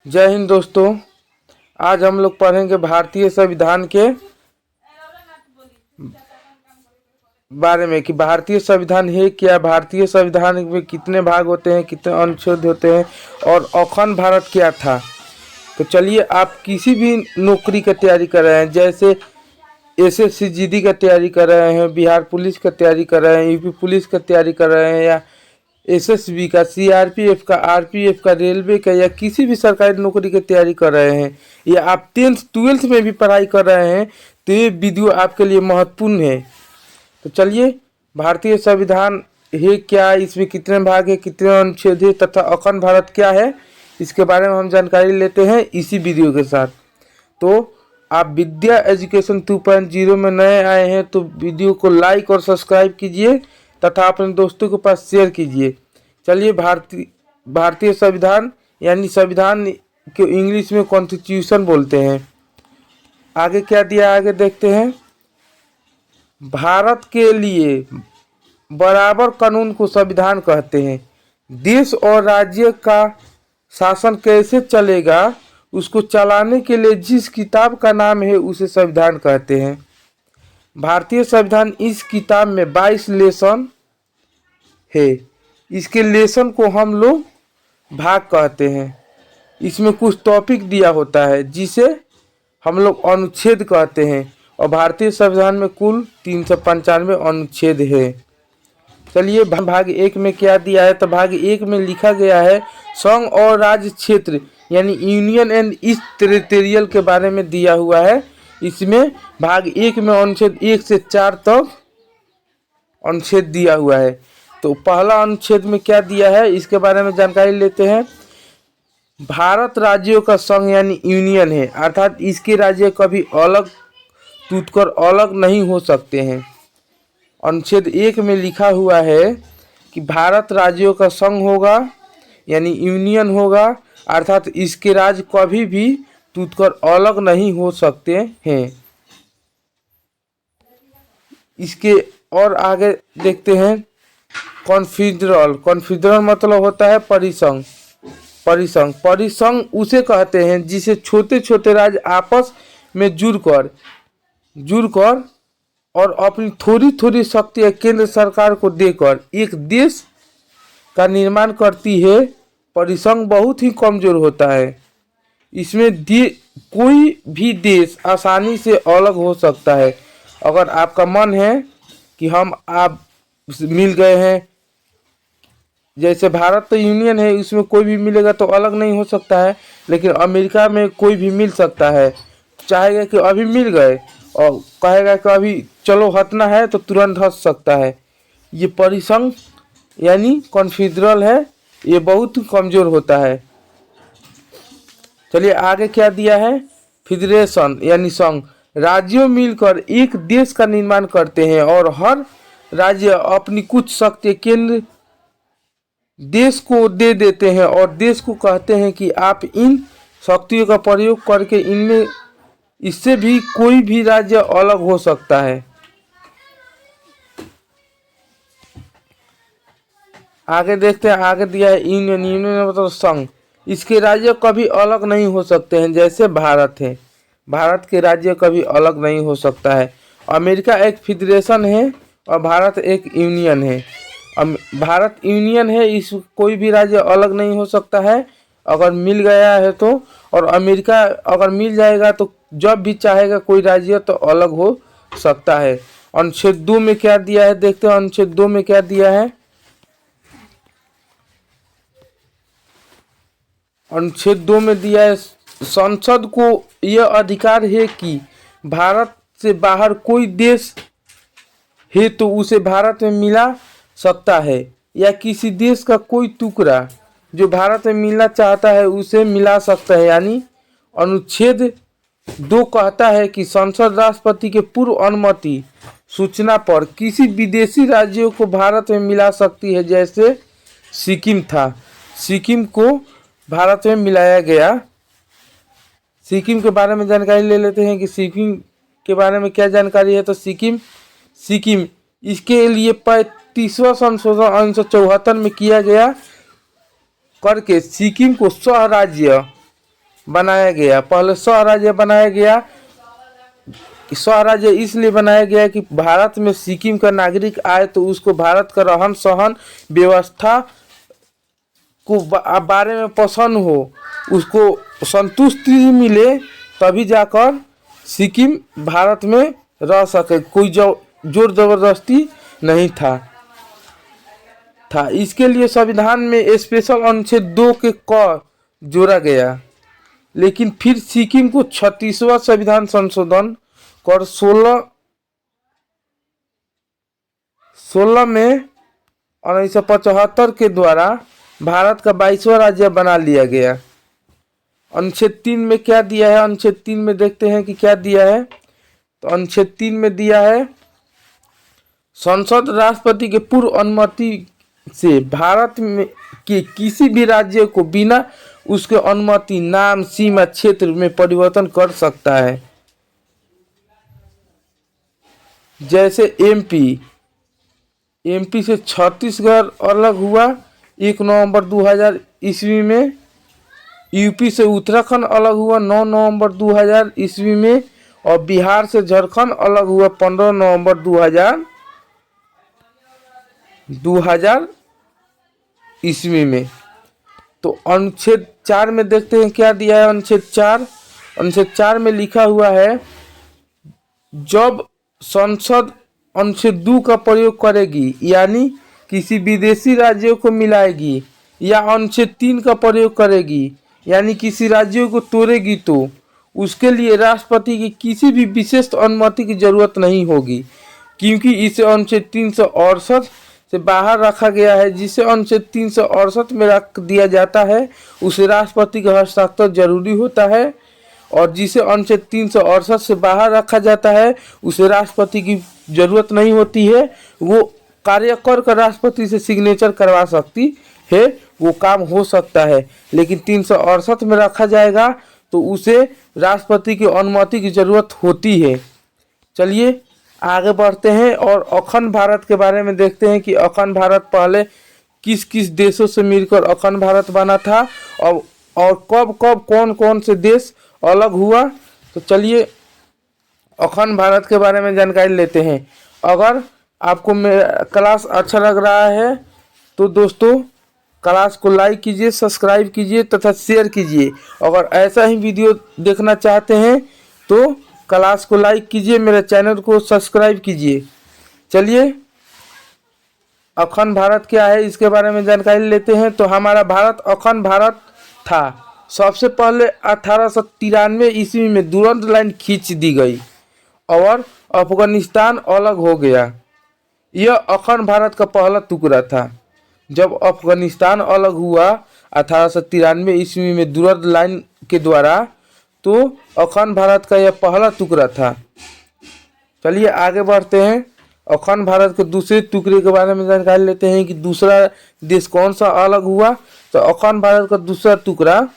जय हिंद दोस्तों। आज हम लोग पढ़ेंगे भारतीय संविधान के बारे में कि भारतीय संविधान है क्या, भारतीय संविधान में कितने भाग होते हैं, कितने अनुच्छेद होते हैं और अखंड भारत क्या था। तो चलिए, आप किसी भी नौकरी की तैयारी कर रहे हैं, जैसे एसएससी जीडी का तैयारी कर रहे हैं, बिहार पुलिस का तैयारी कर रहे हैं, यूपी पुलिस का तैयारी कर रहे हैं, या एसएसबी का, सीआरपीएफ का, आरपीएफ का, रेलवे का, या किसी भी सरकारी नौकरी की तैयारी कर रहे हैं, या आप 10th 12th में भी पढ़ाई कर रहे हैं, तो ये वीडियो आपके लिए महत्वपूर्ण है। तो चलिए, भारतीय संविधान है क्या, इसमें कितने भाग है, कितने अनुच्छेद है तथा अखंड भारत क्या है, इसके बारे में हम जानकारी लेते हैं इसी वीडियो के साथ। तो आप विद्या एजुकेशन 2.0 में नए आए हैं तो वीडियो को लाइक और सब्सक्राइब कीजिए तथा अपने दोस्तों के पास शेयर कीजिए। चलिए, भारतीय संविधान यानी संविधान को इंग्लिश में कॉन्स्टिट्यूशन बोलते हैं। आगे क्या दिया, आगे देखते हैं। भारत के लिए बराबर कानून को संविधान कहते हैं। देश और राज्य का शासन कैसे चलेगा, उसको चलाने के लिए जिस किताब का नाम है उसे संविधान कहते हैं। भारतीय संविधान, इस किताब में 22 लेसन है। इसके लेसन को हम लोग भाग कहते हैं। इसमें कुछ टॉपिक दिया होता है जिसे हम लोग अनुच्छेद कहते हैं, और भारतीय संविधान में कुल 395 अनुच्छेद है। चलिए, भाग 1 में क्या दिया है, तो भाग 1 में लिखा गया है संघ और राज्य क्षेत्र यानी यूनियन एंड ईस्ट टेरिटोरियल के बारे में दिया हुआ है। इसमें भाग 1 में अनुच्छेद 1 से 4 तक अनुच्छेद दिया हुआ है। तो पहला अनुच्छेद में क्या दिया है, इसके बारे में जानकारी लेते हैं। भारत राज्यों का संघ यानी यूनियन है, अर्थात इसके राज्य कभी अलग टूटकर अलग नहीं हो सकते हैं। अनुच्छेद 1 में लिखा हुआ है कि भारत राज्यों का संघ होगा यानी यूनियन होगा, अर्थात इसके राज्य कभी भी टूटकर अलग नहीं हो सकते हैं। इसके और आगे देखते हैं। कॉन्फेडरल मतलब होता है परिसंघ। परिसंघ उसे कहते हैं जिसे छोटे छोटे राज्य आपस में जुड़कर और अपनी थोड़ी थोड़ी शक्ति केंद्र सरकार को देकर एक देश का निर्माण करती है। परिसंघ बहुत ही कमजोर होता है। इसमें कोई भी देश आसानी से अलग हो सकता है। अगर आपका मन है कि आप मिल गए हैं, जैसे भारत तो यूनियन है, इसमें कोई भी मिलेगा तो अलग नहीं हो सकता है, लेकिन अमेरिका में कोई भी मिल सकता है। चाहेगा कि अभी मिल गए और कहेगा कि अभी चलो हटना है तो तुरंत हट सकता है। ये परिसंघ यानी कॉन्फेडरल है, ये बहुत कमज़ोर होता है। चलिए, आगे क्या दिया है। फेडरेशन यानी संघ, राज्यों मिलकर एक देश का निर्माण करते हैं और हर राज्य अपनी कुछ शक्ति केंद्र देश को दे देते हैं और देश को कहते हैं कि आप इन शक्तियों का प्रयोग करके इससे भी कोई भी राज्य अलग हो सकता है। आगे देखते हैं। आगे दिया है यूनियन मतलब संघ, इसके राज्य कभी अलग नहीं हो सकते हैं। जैसे भारत है, भारत के राज्य कभी अलग नहीं हो सकता है। अमेरिका एक फेडरेशन है और भारत एक यूनियन है। भारत यूनियन है, इस कोई भी राज्य अलग नहीं हो सकता है अगर मिल गया है तो, और अमेरिका अगर मिल जाएगा तो जब भी चाहेगा कोई राज्य तो अलग हो सकता है। अनुच्छेद 2 में क्या दिया है, देखते हैं अनुच्छेद 2 में क्या दिया है। अनुच्छेद 2 में दिया है संसद को यह अधिकार है कि भारत से बाहर कोई देश है तो उसे भारत में मिला सकता है, या किसी देश का कोई टुकड़ा जो भारत में मिलना चाहता है उसे मिला सकता है। यानी अनुच्छेद 2 कहता है कि संसद राष्ट्रपति के पूर्व अनुमति सूचना पर किसी विदेशी राज्यों को भारत में मिला सकती है। जैसे सिक्किम था, सिक्किम को भारत में मिलाया गया। सिक्किम के बारे में जानकारी ले लेते हैं कि सिक्किम के बारे में क्या जानकारी है। तो सिक्किम इसके लिए 35वां संशोधन 1974 में किया गया करके सिक्किम को सह राज्य बनाया गया। पहले स्वराज्य बनाया गया। स्वराज्य इसलिए बनाया गया कि भारत में सिक्किम का नागरिक आए तो उसको भारत का रहन सहन व्यवस्था को बारे में पसंद हो, उसको संतुष्टि मिले, तभी जाकर सिक्किम भारत में रह सके। कोई जोर जबरदस्ती नहीं था। इसके लिए संविधान में स्पेशल अनुच्छेद 2 के क जोड़ा गया। लेकिन फिर सिक्किम को 36वां संविधान संशोधन कर 16 में 1975 के द्वारा भारत का 22वां राज्य बना लिया गया। अनुच्छेद 3 में क्या दिया है? अनुच्छेद 3 में देखते हैं कि क्या दिया है। तो अनुच्छेद 3 में दिया है, संसद राष्ट्रपति के पूर्व अनुमति से भारत में के किसी भी राज्य को बिना उसके अनुमति नाम, सीमा, क्षेत्र में परिवर्तन कर सकता है। जैसे एमपी से छत्तीसगढ़ अलग हुआ 1 नवंबर 2000 ईस्वी में। यूपी से उत्तराखंड अलग हुआ 9 नवंबर 2000 ईस्वी में। और बिहार से झारखंड अलग हुआ 15 नवंबर 2000 ईस्वी में। तो अनुच्छेद 4 में देखते हैं क्या दिया है। अनुच्छेद 4 में लिखा हुआ है, जब संसद अनुच्छेद 2 का प्रयोग करेगी, यानी किसी विदेशी राज्यों को मिलाएगी, या अनुच्छेद 3 का प्रयोग करेगी, यानी किसी राज्यों को तोड़ेगी, तो उसके लिए राष्ट्रपति की किसी भी विशेष अनुमति की जरूरत नहीं होगी, क्योंकि इसे अनुच्छेद 368 से बाहर रखा गया है। जिसे अनुच्छेद 368 में रख दिया जाता है उसे राष्ट्रपति का हस्ताक्षर जरूरी होता है, और जिसे अनुच्छेद 368 से बाहर रखा जाता है उसे राष्ट्रपति की जरूरत नहीं होती है। वो कार्य कर राष्ट्रपति से सिग्नेचर करवा सकती है, वो काम हो सकता है। लेकिन 368 में रखा जाएगा तो उसे राष्ट्रपति की अनुमति की जरूरत होती है। चलिए आगे बढ़ते हैं और अखंड भारत के बारे में देखते हैं कि अखंड भारत पहले किस किस देशों से मिलकर अखंड भारत बना था, और कब कब कौन कौन से देश अलग हुआ। तो चलिए अखंड भारत के बारे में जानकारी लेते हैं। अगर आपको मेरा क्लास अच्छा लग रहा है तो दोस्तों क्लास को लाइक कीजिए, सब्सक्राइब कीजिए तथा शेयर कीजिए। अगर ऐसा ही वीडियो देखना चाहते हैं तो क्लास को लाइक कीजिए, मेरे चैनल को सब्सक्राइब कीजिए। चलिए अखंड भारत क्या है इसके बारे में जानकारी लेते हैं। तो हमारा भारत अखंड भारत था। सबसे पहले 1893 ईस्वी में दुरंत लाइन खींच दी गई और अफगानिस्तान अलग हो गया। यह अखंड भारत का पहला टुकड़ा था। जब अफगानिस्तान अलग हुआ 1893 ईस्वी में दुरंत लाइन के द्वारा, तो अखंड भारत का यह पहला टुकड़ा था। चलिए आगे बढ़ते हैं। अखंड भारत के दूसरे टुकड़े के बारे में जानकारी लेते हैं कि दूसरा देश कौन सा अलग हुआ। तो अखंड भारत का दूसरा टुकड़ा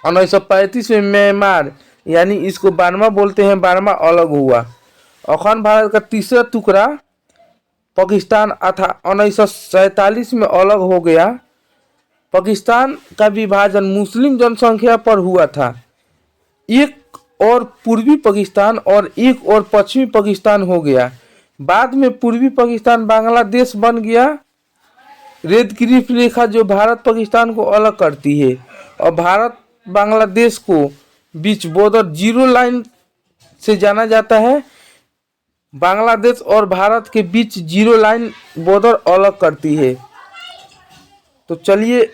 1935 में म्यांमार, यानी इसको बर्मा बोलते हैं, बर्मा अलग हुआ। अखंड भारत का तीसरा टुकड़ा पाकिस्तान 1947 में अलग हो गया। पाकिस्तान का विभाजन मुस्लिम जनसंख्या पर हुआ था। एक और पूर्वी पाकिस्तान और एक और पश्चिमी पाकिस्तान हो गया। बाद में पूर्वी पाकिस्तान बांग्लादेश बन गया। रेड क्लिफ रेखा जो भारत पाकिस्तान को अलग करती है और भारत बांग्लादेश को बीच बॉर्डर जीरो लाइन से जाना जाता है। बांग्लादेश और भारत के बीच जीरो लाइन बॉर्डर अलग करती है। तो चलिए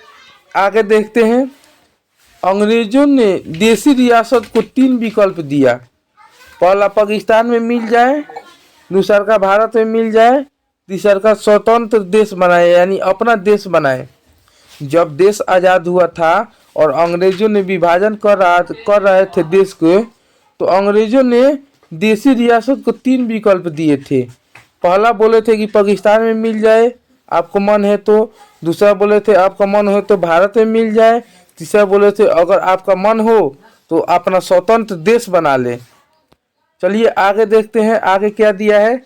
आगे देखते हैं। अंग्रेजों ने देशी रियासत को 3 विकल्प दिया। पहला पाकिस्तान में मिल जाए, दूसरा का भारत में मिल जाए, तीसरा का स्वतंत्र देश बनाए, यानी अपना देश बनाए। जब देश आज़ाद हुआ था और अंग्रेजों ने विभाजन कर रहे थे देश को, तो अंग्रेजों ने देशी रियासत को 3 विकल्प दिए थे। पहला बोले थे कि पाकिस्तान में मिल जाए आपको मन है तो, दूसरा बोले थे आपका मन हो तो भारत में मिल जाए, तीसरा बोले थे अगर आपका मन हो तो अपना स्वतंत्र देश बना ले। चलिए आगे देखते हैं आगे क्या दिया है।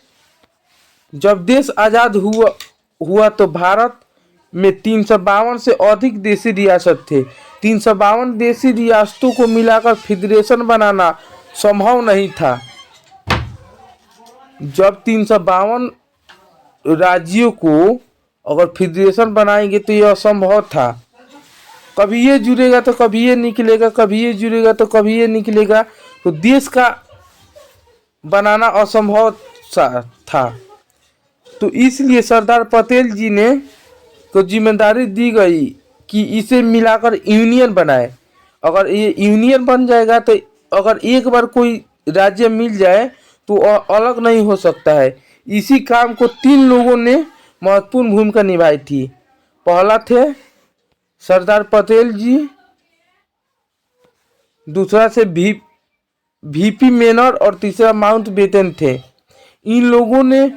जब देश आज़ाद हुआ तो भारत में 352 से अधिक देशी रियासत थे। 352 देशी रियासतों को मिलाकर फेडरेशन बनाना संभव नहीं था। जब 352 राज्यों को अगर फेडरेशन बनाएंगे तो यह असंभव था। कभी ये जुड़ेगा तो कभी ये निकलेगा, कभी ये जुड़ेगा तो कभी ये निकलेगा, तो देश का बनाना असंभव था। तो इसलिए सरदार पटेल जी ने को जिम्मेदारी दी गई कि इसे मिलाकर यूनियन बनाए। अगर ये यूनियन बन जाएगा तो अगर एक बार कोई राज्य मिल जाए तो अलग नहीं हो सकता है। इसी काम को 3 लोगों ने महत्वपूर्ण भूमिका निभाई थी। पहला थे सरदार पटेल जी, दूसरा से वीपी मेनन और तीसरा माउंटबेटन थे। इन लोगों ने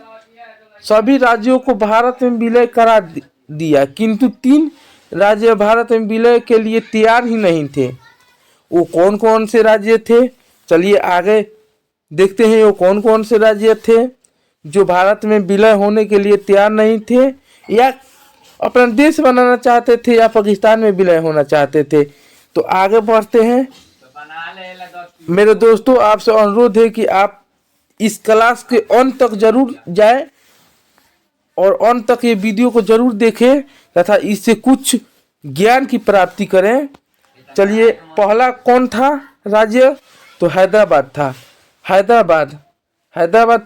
सभी राज्यों को भारत में विलय करा दिया, किंतु 3 राज्य भारत में विलय के लिए तैयार ही नहीं थे। वो कौन कौन से राज्य थे, चलिए आगे देखते हैं। वो कौन कौन से राज्य थे जो भारत में विलय होने के लिए तैयार नहीं थे, या अपना देश बनाना चाहते थे, या पाकिस्तान में विलय होना चाहते थे। तो आगे बढ़ते हैं। मेरे दोस्तों, आपसे अनुरोध है कि आप इस क्लास के अंत तक जरूर जाएं और अंत तक ये वीडियो को जरूर देखें तथा इससे कुछ ज्ञान की प्राप्ति करें। चलिए, पहला कौन था राज्य, तो हैदराबाद था। हैदराबाद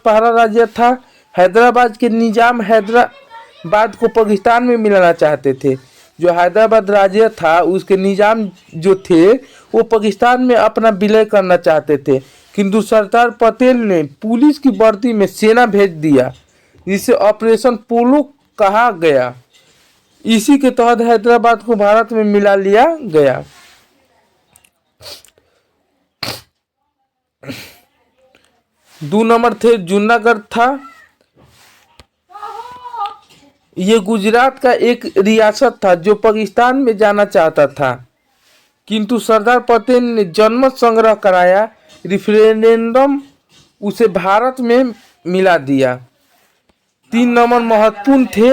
पहला राज्य था। हैदराबाद के निजाम हैदराबाद को पाकिस्तान में मिलाना चाहते थे। जो हैदराबाद राज्य था उसके निजाम जो थे वो पाकिस्तान में अपना विलय करना चाहते थे, किंतु सरदार पटेल ने पुलिस की वर्दी में सेना भेज दिया, जिसे ऑपरेशन पोलो कहा गया। इसी के तहत हैदराबाद को भारत में मिला लिया गया। दो नंबर थे जूनागढ़ था। ये गुजरात का एक रियासत था जो पाकिस्तान में जाना चाहता था, किंतु सरदार पटेल ने जनमत संग्रह कराया, रिफरेंडम उसे भारत में मिला दिया। 3 नंबर महत्वपूर्ण थे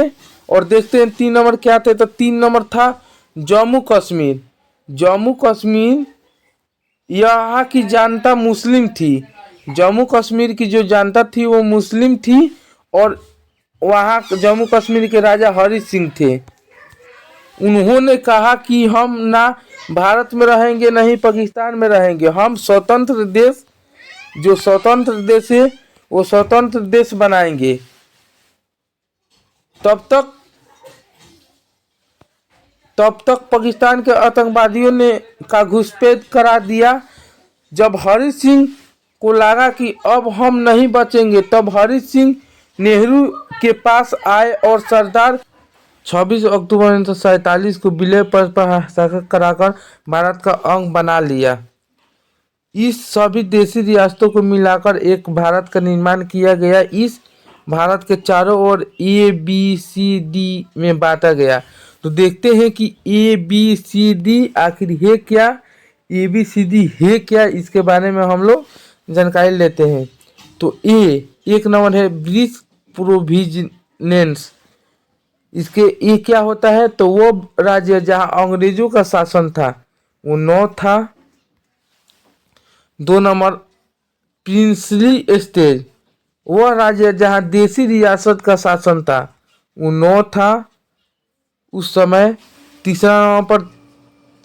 और देखते हैं 3 नंबर क्या थे। तो 3 नंबर था जम्मू कश्मीर। जम्मू कश्मीर यहाँ की जनता मुस्लिम थी। जम्मू कश्मीर की जो जनता थी वो मुस्लिम थी और वहाँ जम्मू कश्मीर के राजा हरि सिंह थे। उन्होंने कहा कि हम ना भारत में रहेंगे, नहीं पाकिस्तान में रहेंगे, हम स्वतंत्र देश, जो स्वतंत्र देश है वो स्वतंत्र देश बनाएंगे। तब तक पाकिस्तान के आतंकवादियों ने का घुसपैठ करा दिया। जब हरि सिंह को लगा कि अब हम नहीं बचेंगे, तब हरि सिंह नेहरू के पास आए और सरदार 26 अक्टूबर 1947 को विलय पर हस्ताक्षर कराकर भारत का अंग बना लिया। इस सभी देशी रियासतों को मिलाकर एक भारत का निर्माण किया गया। इस भारत के चारों ओर ABCD में बांटा गया। तो देखते हैं कि ABCD आखिर है क्या, ABCD है क्या, इसके बारे में हम लोग जानकारी लेते हैं। तो एक नंबर है ब्रिटिश प्रोविजनेंस। इसके ये क्या होता है, तो वो राज्य जहां अंग्रेजों का शासन था वो 9 था। 2 नंबर प्रिंसली स्टेट, वह राज्य जहां देशी रियासत का शासन था वो 9 था उस समय। तीसरा नंबर पर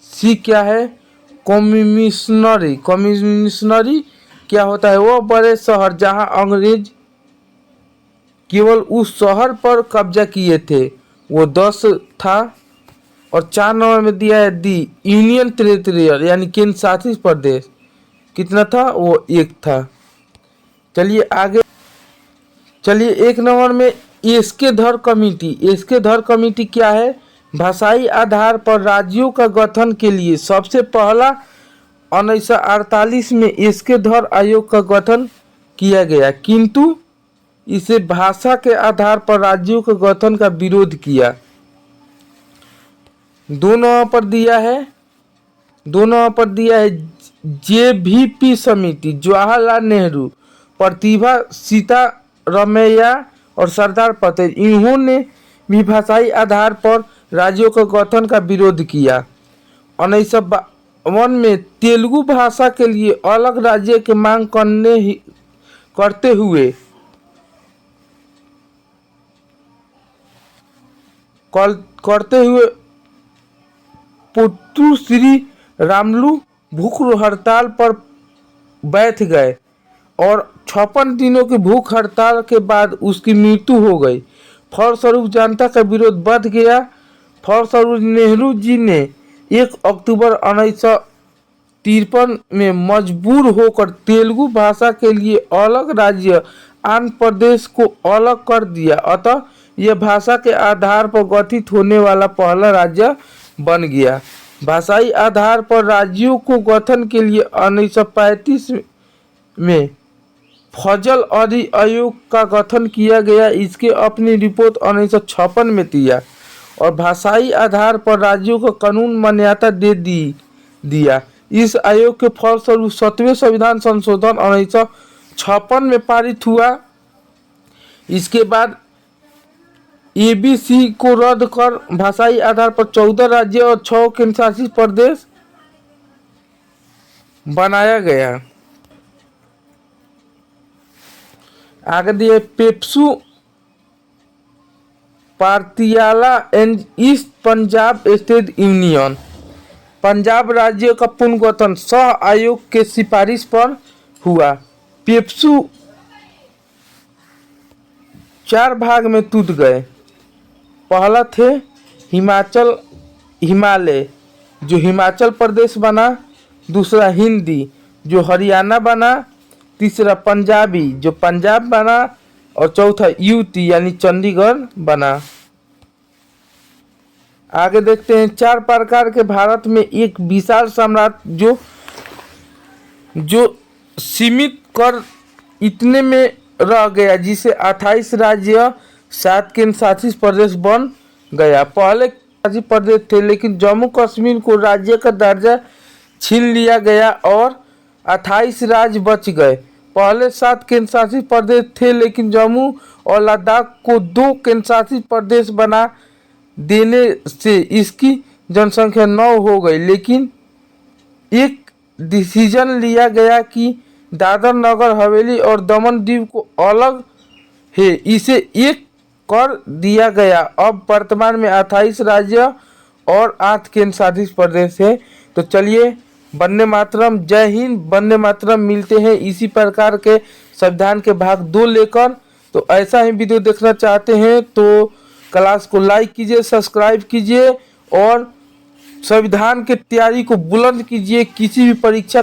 C क्या है, कमिश्नरी। कमिश्नरी क्या होता है, वो बड़े शहर जहां अंग्रेज केवल उस शहर पर कब्जा किए थे, वो 10 था। और 4 नंबर में दिया है दी यूनियन टेरिटोरियल, यानी केंद्र शासित प्रदेश, कितना था, वो 1 था। चलिए आगे। चलिए 1 नंबर में एसके धर कमेटी। एसके धर कमेटी क्या है, भाषाई आधार पर राज्यों का गठन के लिए सबसे पहला 1948 में एसके धर आयोग का गठन किया गया, किंतु इसे भाषा के आधार पर राज्यों के गठन का विरोध किया। 2 नंबर पर दिया है JVP समिति, जवाहरलाल नेहरू, प्रतिभा सीतारमैया और सरदार पटेल। इन्होंने भी भाषाई आधार पर राज्यों के गठन का विरोध किया। 1952 में तेलुगु भाषा के लिए अलग राज्य की मांग करते हुए पुत्तू श्री रामुलु भूख हड़ताल पर बैठ गए और 56 दिनों की भूख हड़ताल के बाद उसकी मृत्यु हो गई। फलस्वरूप जनता का विरोध बढ़ गया। फलस्वरूप नेहरू जी ने 1 अक्टूबर 1953 में मजबूर होकर तेलुगु भाषा के लिए अलग राज्य आंध्र प्रदेश को अलग कर दिया। अतः यह भाषा के आधार पर गठित होने वाला पहला राज्य बन गया। भाषाई आधार पर राज्यों को गठन के लिए 1935 में फजल अली आयोग का गठन किया गया। इसके अपनी रिपोर्ट 1956 में दिया और भाषाई आधार पर राज्यों को कानून मान्यता दे दिया। इस आयोग के फलस्वरूप 7वें संविधान संशोधन 1956 में पारित हुआ। इसके बाद एबीसी को रद्द कर भाषाई आधार पर 14 राज्य और 6 केंद्र शासित प्रदेश बनाया गया। आगे दिए PEPSU Patiala and east Punjab state union. Punjab राज्य का पुनर्गठन सह आयोग के सिफारिश पर हुआ। पेप्सू 4 भाग में टूट गए। पहला थे हिमालय जो हिमाचल प्रदेश बना, दूसरा हिंदी जो हरियाणा बना, तीसरा पंजाबी जो पंजाब बना और चौथा यूटी यानी चंडीगढ़ बना। आगे देखते हैं 4 प्रकार के भारत में एक विशाल साम्राज्य जो सीमित कर इतने में रह गया जिसे 28 राज्य 7 केंद्र शासित प्रदेश बन गया। पहले शासित प्रदेश थे लेकिन जम्मू कश्मीर को राज्य का दर्जा छीन लिया गया और 28 राज्य बच गए। पहले 7 केंद्र शासित प्रदेश थे लेकिन जम्मू और लद्दाख को 2 केंद्र शासित प्रदेश बना देने से इसकी जनसंख्या 9 हो गई। लेकिन एक डिसीजन लिया गया कि दादर नगर हवेली और दमन दीव को अलग है, इसे एक कर दिया गया। अब वर्तमान में 28 राज्य और 8 केंद्र शासित प्रदेश है। तो चलिए वंदे मातरम, जय हिंद, वंदे मातरम। मिलते हैं इसी प्रकार के संविधान के भाग 2 लेकर। तो ऐसा ही वीडियो देखना चाहते हैं तो क्लास को लाइक कीजिए, सब्सक्राइब कीजिए और संविधान की तैयारी को बुलंद कीजिए। किसी भी परीक्षा